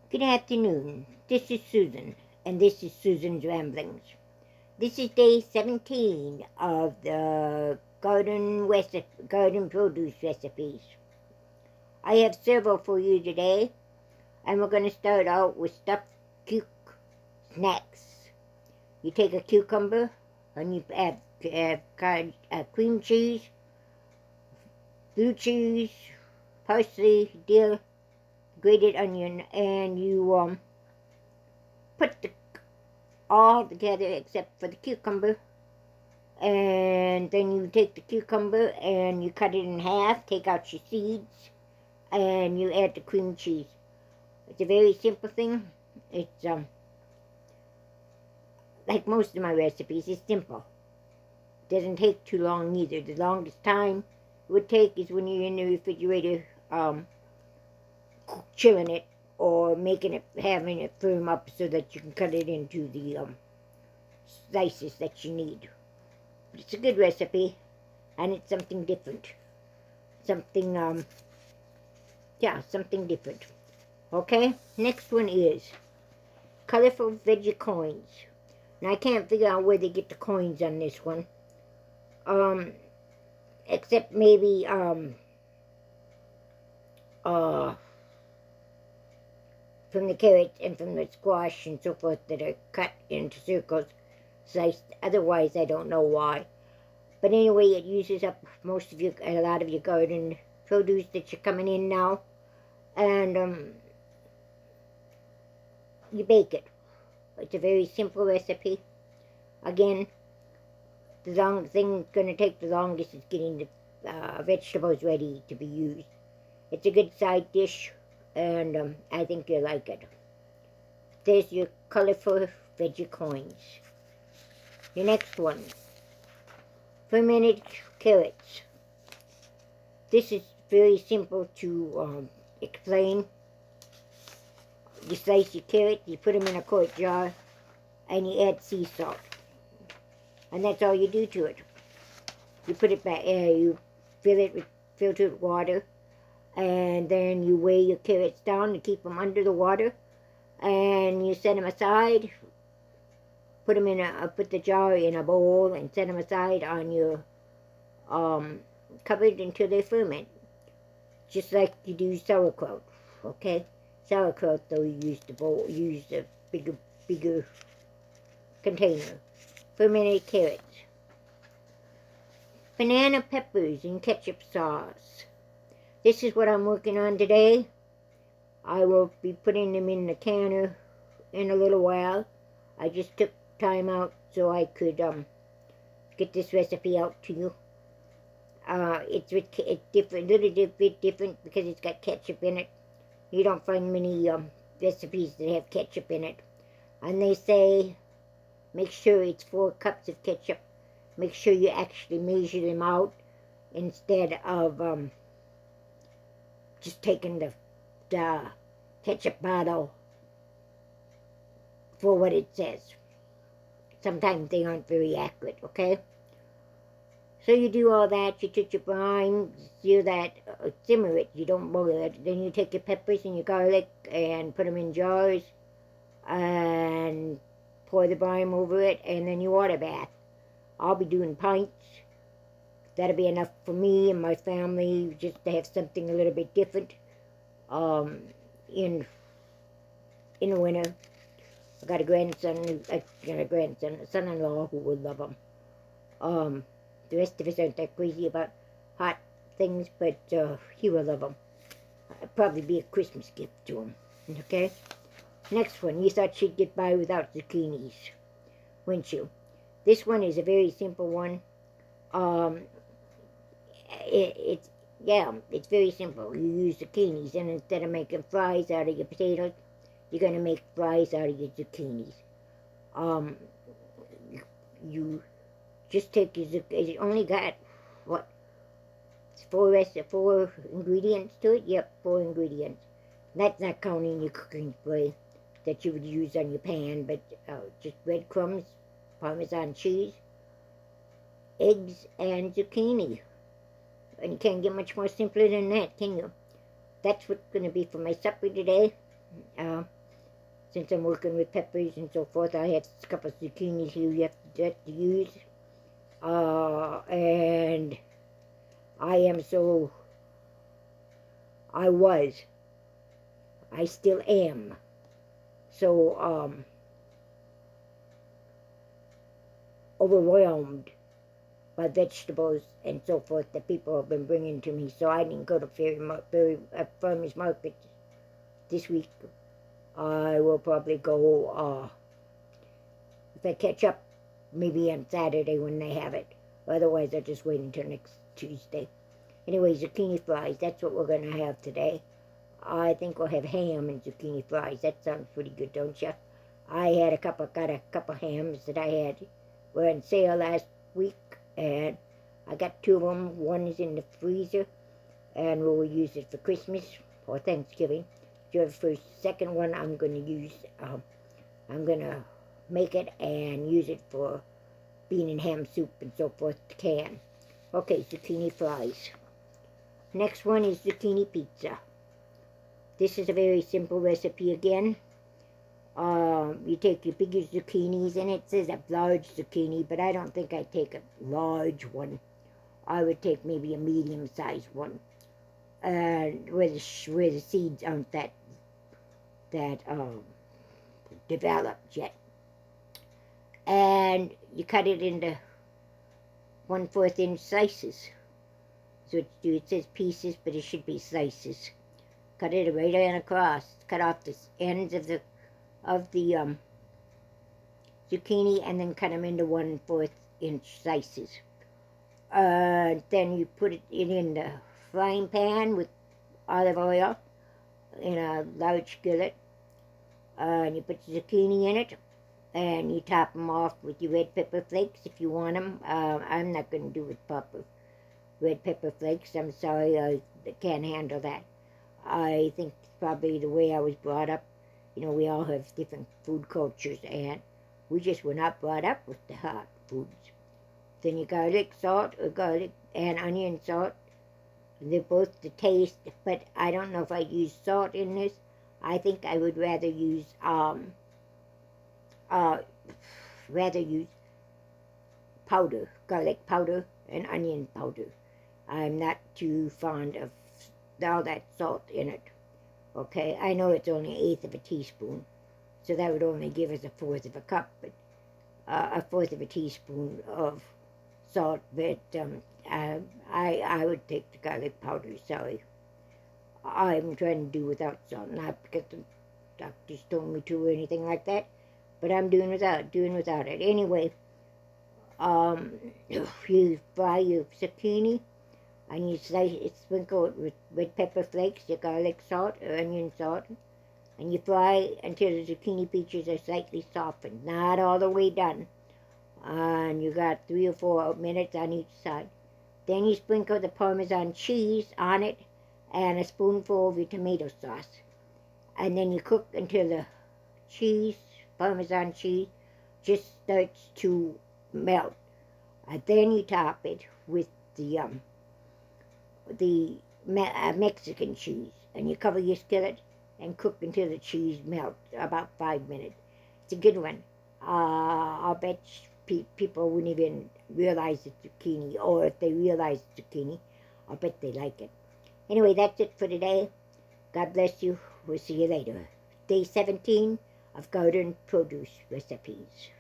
Good afternoon. This is Susan, and this is Susan's Ramblings. This is day 17 of the garden produce recipes. I have several for you today, and we're going to start out with stuffed cuck snacks. You take a cucumber, and you add cream cheese, blue cheese, parsley, dill, grated onion, and you put all together except for the cucumber, and then you take the cucumber and you cut it in half, take out your seeds, and you add the cream cheese. It's a very simple thing. It's like most of my recipes, it's simple. It doesn't take too long either. The longest time it would take is when you're in the refrigerator chilling it or having it firm up so that you can cut it into the slices that you need. It's a good recipe, and it's something different. Something different. Okay, next one is colorful veggie coins. Now I can't figure out where they get the coins on this one. Except maybe from the carrots and from the squash and so forth that are cut into circles, sliced. Otherwise, I don't know why. But anyway, it uses up a lot of your garden produce that you're coming in now, and you bake it. It's a very simple recipe. Again, the thing going to take the longest is getting the vegetables ready to be used. It's a good side dish, and I think you'll like it. There's your colorful veggie coins. Your next one, fermented carrots. This is very simple to explain. You slice your carrot, you put them in a quart jar, and you add sea salt. And that's all you do to it. You put it back, you fill it with filtered water, and then you weigh your carrots down to keep them under the water, and you set them aside. Put the jar in a bowl and set them aside on your cupboard until they ferment, just like you do sauerkraut. Okay, sauerkraut though you use a bigger container. Fermented carrots, banana peppers and ketchup sauce. This is what I'm working on today. I will be putting them in the canner in a little while. I just took time out so I could get this recipe out to you. It's different, a little bit different because it's got ketchup in it. You don't find many recipes that have ketchup in it. And they say, make sure it's 4 cups of ketchup. Make sure you actually measure them out instead of just taking the ketchup bottle for what it says. Sometimes they aren't very accurate, okay? So you do all that, you touch your brine, simmer it, you don't boil it. Then you take your peppers and your garlic and put them in jars and pour the brine over it, and then you water bath. I'll be doing pints. That'll be enough for me and my family, just to have something a little bit different in the winter. I got a son-in-law who would love them. The rest of us aren't that crazy about hot things, but he will love them. It'll probably be a Christmas gift to him. Okay? Next one. You thought you'd get by without zucchinis, wouldn't you? This one is a very simple one. It's very simple. You use zucchinis, and instead of making fries out of your potatoes, you're going to make fries out of your zucchinis. You just take your zucchini. It only got, what, 4 ingredients to it? Yep, 4 ingredients. That's not counting your cooking spray that you would use on your pan, but just breadcrumbs, Parmesan cheese, eggs, and zucchini. And you can't get much more simpler than that, can you? That's what's going to be for my supper today. since I'm working with peppers and so forth, I have a couple of zucchinis here you have to use. And I still am, so overwhelmed by vegetables and so forth that people have been bringing to me. So I didn't go to farmers market this week. I will probably go if I catch up, maybe on Saturday when they have it. Otherwise, I'll just wait until next Tuesday. Anyway, zucchini fries, that's what we're going to have today. I think we'll have ham and zucchini fries. That sounds pretty good, don't you? I had got a couple hams that I were on sale last week, and I got 2 of them. One is in the freezer, and we'll use it for Christmas or Thanksgiving. For the second one, I'm going to make it and use it for bean and ham soup and so forth to can. Okay, zucchini fries. Next one is zucchini pizza. This is a very simple recipe again. You take your bigger zucchinis, and it says a large zucchini, but I don't think I'd take a large one. I would take maybe a medium-sized one, where the seeds aren't that developed yet. And you cut it into 1/4 inch slices. So it says pieces, but it should be slices. Cut it right on across. Cut off the ends of the zucchini, and then cut them into 1/4 inch slices. Then you put it in the frying pan with olive oil in a large skillet, and you put the zucchini in it, and you top them off with your red pepper flakes if you want them. I'm not going to do it proper red pepper flakes. I'm sorry, I can't handle that. I think probably the way I was brought up, we all have different food cultures, and we just were not brought up with the hot foods. Then your garlic and onion salt. They're both to taste, but I don't know if I'd use salt in this. I think I would rather use powder, garlic powder and onion powder. I'm not too fond of all that salt in it. Okay, I know it's only 1/8 of a teaspoon, so that would only give us 1/4 of a cup, but 1/4 of a teaspoon of salt. But I would take the garlic powder. Sorry, I'm trying to do without salt, not because the doctors told me to or anything like that, but I'm doing without it. Anyway, you fry your zucchini, and you sprinkle it with red pepper flakes, your garlic salt or onion salt, and you fry until the zucchini peaches are slightly softened, not all the way done. And you got 3 or 4 minutes on each side. Then you sprinkle the Parmesan cheese on it and a spoonful of your tomato sauce. And then you cook until the Parmesan cheese, just starts to melt. And then you top it with the Mexican cheese, and you cover your skillet and cook until the cheese melts, about 5 minutes. It's a good one. I'll bet people wouldn't even realize it's zucchini, or if they realize it's zucchini, I'll bet they like it. Anyway, that's it for today. God bless you. We'll see you later. Day 17 of Garden Produce Recipes.